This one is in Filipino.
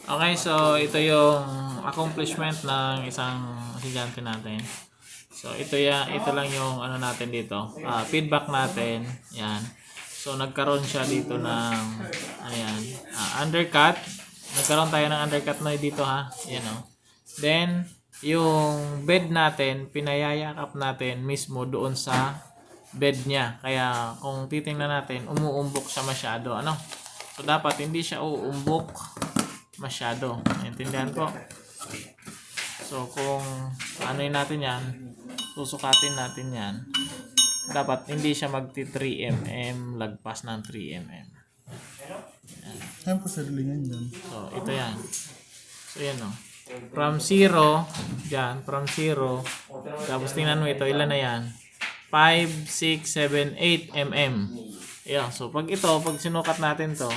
Okay, so ito yung accomplishment ng isang estudyante natin. So ito lang yung ano natin dito, feedback natin. Yan. So nagkaroon siya dito ng ayan, undercut. Nagkaroon tayo ng undercut na dito ha. Yan oh. Then yung bed natin, pinayayakap natin mismo doon sa bed niya. Kaya kung titingnan natin, umuumbok siya masyado. Ano? So dapat hindi siya uumbok masyado. Naintindihan ko? So kung ano natin yan, susukatin natin yan, dapat hindi siya magti 3 mm, lagpas ng 3 mm. Saan po sa dulingan yun? So ito yan. So yan o. From 0, yan, from 0, tapos tingnan mo ito, ilan na yan? 5, 6, 7, 8 mm. Yan. So pag sinukat natin to,